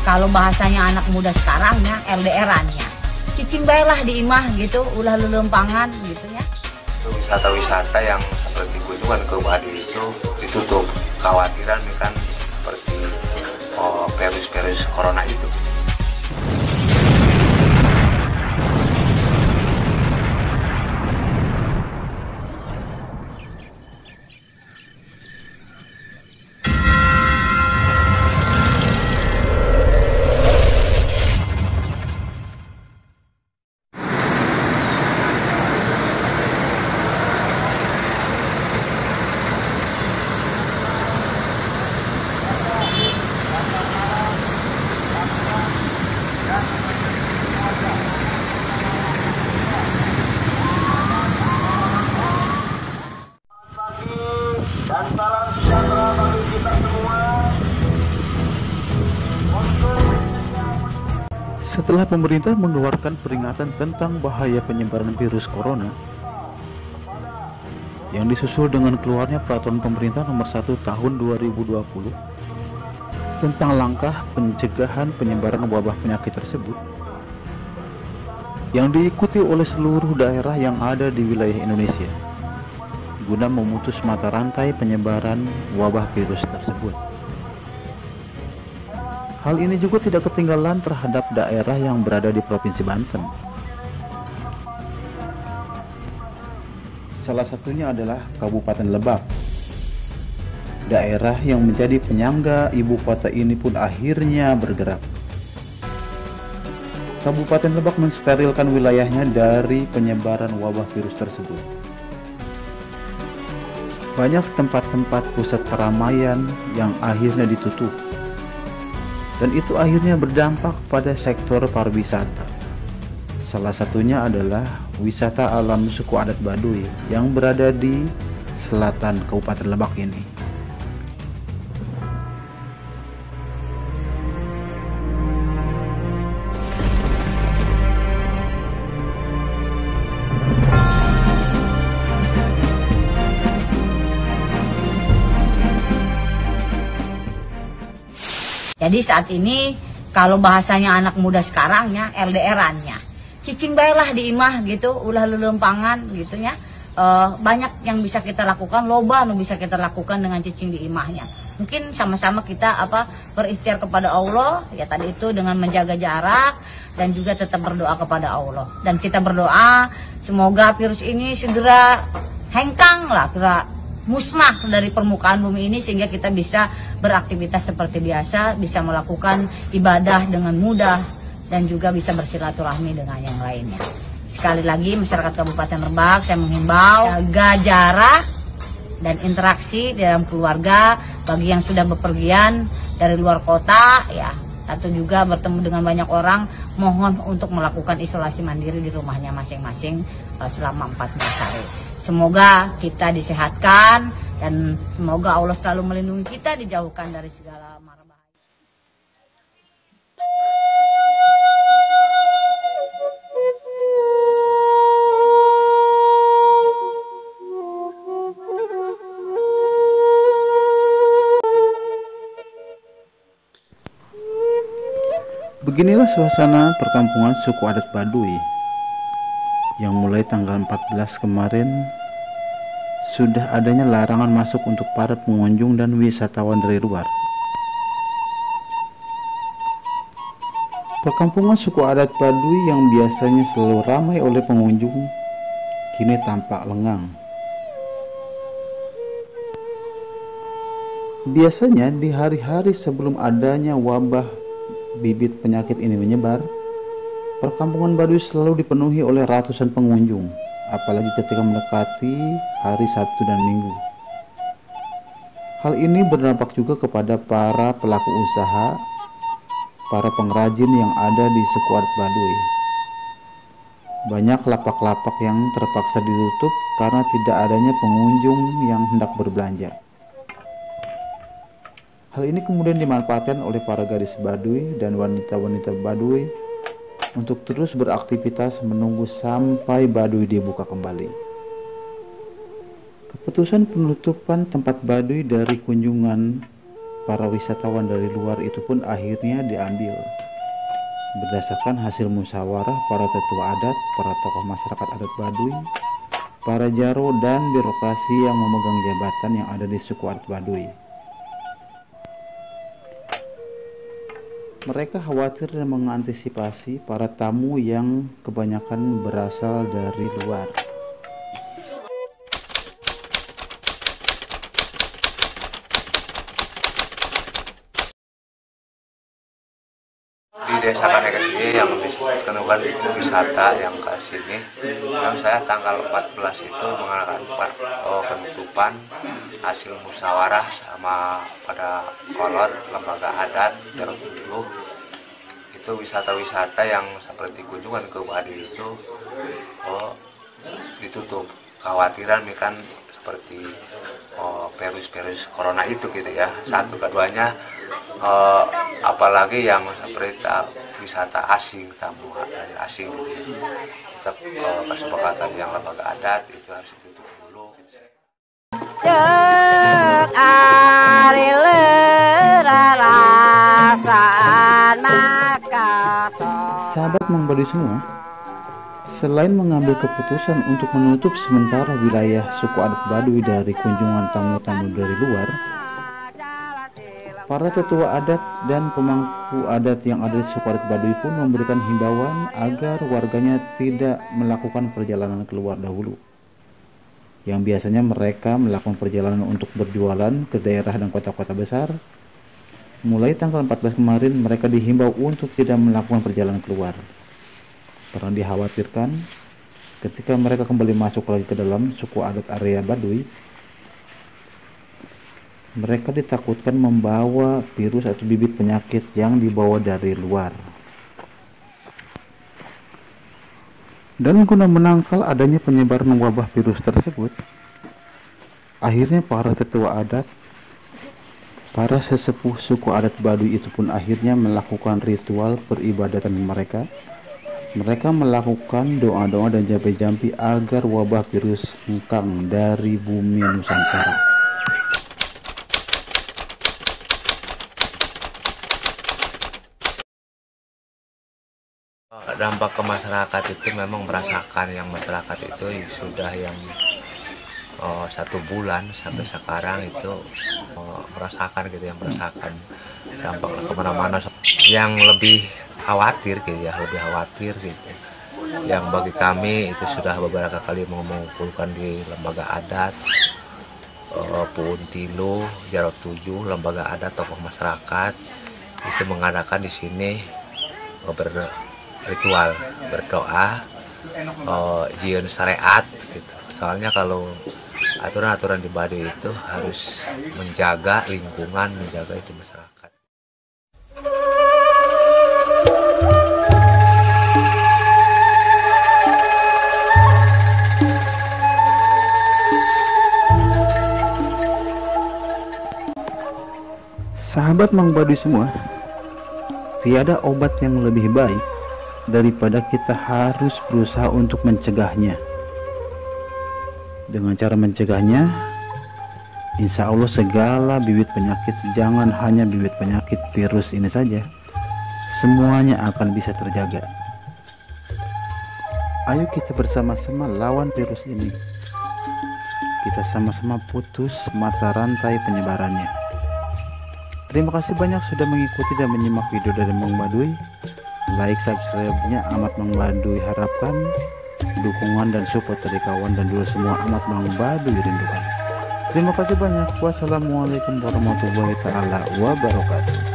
kalau bahasanya anak muda sekarangnya LDR-annya. Cicing baiklah di imah gitu, ulah lelempangan gitu ya. Wisata-wisata yang seperti kunjungan ke Baduy itu ditutup, kekhawatiran kan seperti virus corona itu. Dan salam sejahtera bagi kita semua. Setelah pemerintah mengeluarkan peringatan tentang bahaya penyebaran virus corona, yang disusul dengan keluarnya peraturan pemerintah nomor 1 tahun 2020 tentang langkah pencegahan penyebaran wabah penyakit tersebut, yang diikuti oleh seluruh daerah yang ada di wilayah Indonesia, guna memutus mata rantai penyebaran wabah virus tersebut. Hal ini juga tidak ketinggalan terhadap daerah yang berada di Provinsi Banten. Salah satunya adalah Kabupaten Lebak. Daerah yang menjadi penyangga ibu kota ini pun akhirnya bergerak. Kabupaten Lebak mensterilkan wilayahnya dari penyebaran wabah virus tersebut. Banyak tempat-tempat pusat keramaian yang akhirnya ditutup, dan itu akhirnya berdampak pada sektor pariwisata. Salah satunya adalah wisata alam suku adat Baduy yang berada di selatan Kabupaten Lebak ini. Jadi saat ini kalau bahasanya anak muda sekarangnya LDR-annya. Cicing baiklah di imah gitu, ulah lelempangan gitu ya. Banyak yang bisa kita lakukan, loba yang bisa kita lakukan dengan cicing di imahnya. Mungkin sama-sama kita berikhtiar kepada Allah ya, tadi itu dengan menjaga jarak dan juga tetap berdoa kepada Allah. Dan kita berdoa semoga virus ini segera hengkang lah, musnah dari permukaan bumi ini, sehingga kita bisa beraktivitas seperti biasa, bisa melakukan ibadah dengan mudah dan juga bisa bersilaturahmi dengan yang lainnya. Sekali lagi masyarakat Kabupaten Lebak, saya menghimbau jaga jarak dan interaksi dalam keluarga. Bagi yang sudah bepergian dari luar kota ya, atau juga bertemu dengan banyak orang, mohon untuk melakukan isolasi mandiri di rumahnya masing-masing selama 14 hari. Semoga kita disehatkan dan semoga Allah selalu melindungi kita, dijauhkan dari segala mara bahaya. Beginilah suasana perkampungan suku adat Baduy yang mulai tanggal 14 kemarin sudah adanya larangan masuk untuk para pengunjung dan wisatawan dari luar. Perkampungan suku adat Baduy yang biasanya selalu ramai oleh pengunjung kini tampak lengang. Biasanya di hari-hari sebelum adanya wabah bibit penyakit ini menyebar, perkampungan Baduy selalu dipenuhi oleh ratusan pengunjung, apalagi ketika mendekati hari Sabtu dan Minggu. Hal ini berdampak juga kepada para pelaku usaha, para pengrajin yang ada di suku adat Baduy. Banyak lapak-lapak yang terpaksa ditutup karena tidak adanya pengunjung yang hendak berbelanja. Hal ini kemudian dimanfaatkan oleh para gadis Baduy dan wanita-wanita Baduy untuk terus beraktivitas menunggu sampai Baduy dibuka kembali. Keputusan penutupan tempat Baduy dari kunjungan para wisatawan dari luar itu pun akhirnya diambil. Berdasarkan hasil musyawarah para tetua adat, para tokoh masyarakat adat Baduy, para jaro dan birokrasi yang memegang jabatan yang ada di suku adat Baduy. Mereka khawatir dan mengantisipasi para tamu yang kebanyakan berasal dari luar. Di desa Kanekes ini yang dikenukan wisata yang ke sini, yang saya tanggal 14 itu mengadakan penutupan hasil musyawarah sama pada kolot lembaga adat Jarot 7. Itu wisata-wisata yang seperti kunjungan ke Baduy itu ditutup. Kekhawatiran kan seperti virus corona itu gitu ya. Satu, keduanya apalagi yang seperti wisata asing, tamu dari asing gitu ya. Tetap kesepakatan yang lembaga adat itu harus ditutup dulu gitu. Cek ari lerasaan makaso. Sahabat Mang Baduy semua, selain mengambil keputusan untuk menutup sementara wilayah suku adat Baduy dari kunjungan tamu-tamu dari luar, para tetua adat dan pemangku adat yang ada di suku adat Baduy pun memberikan himbauan agar warganya tidak melakukan perjalanan keluar dahulu. Yang biasanya mereka melakukan perjalanan untuk berjualan ke daerah dan kota-kota besar. Mulai tanggal 14 kemarin mereka dihimbau untuk tidak melakukan perjalanan keluar. Karena dikhawatirkan ketika mereka kembali masuk lagi ke dalam suku adat area Baduy, mereka ditakutkan membawa virus atau bibit penyakit yang dibawa dari luar. Dan guna menangkal adanya penyebaran wabah virus tersebut, akhirnya para tetua adat, para sesepuh suku adat Baduy itu pun akhirnya melakukan ritual peribadatan mereka. Mereka melakukan doa-doa dan jampi-jampi agar wabah virus hengkang dari bumi Nusantara. Dampak ke masyarakat itu memang merasakan, yang masyarakat itu sudah yang 1 bulan sampai sekarang itu merasakan gitu, yang merasakan dampak kemana-mana. Yang lebih khawatir gitu ya, lebih khawatir gitu. Yang bagi kami itu sudah beberapa kali mengumpulkan di lembaga adat, Puun Tilu, Jarot 7, lembaga adat, tokoh masyarakat itu mengadakan di sini ritual berdoa, jieun syariat gitu. Soalnya kalau aturan-aturan di Baduy itu harus menjaga lingkungan, menjaga itu masyarakat. Sahabat Mang Baduy semua, tiada obat yang lebih baik daripada kita harus berusaha untuk mencegahnya. Dengan cara mencegahnya, insya Allah segala bibit penyakit, jangan hanya bibit penyakit virus ini saja, semuanya akan bisa terjaga. Ayo kita bersama-sama lawan virus ini. Kita sama-sama putus mata rantai penyebarannya. Terima kasih banyak sudah mengikuti dan menyimak video dari Mang Baduy. Like, subscribe-nya amat Mang Baduy harapkan. Dukungan dan support dari kawan dan dulu semua amat Mang Baduy rindukan. Terima kasih banyak. Wassalamualaikum warahmatullahi taala wabarakatuh.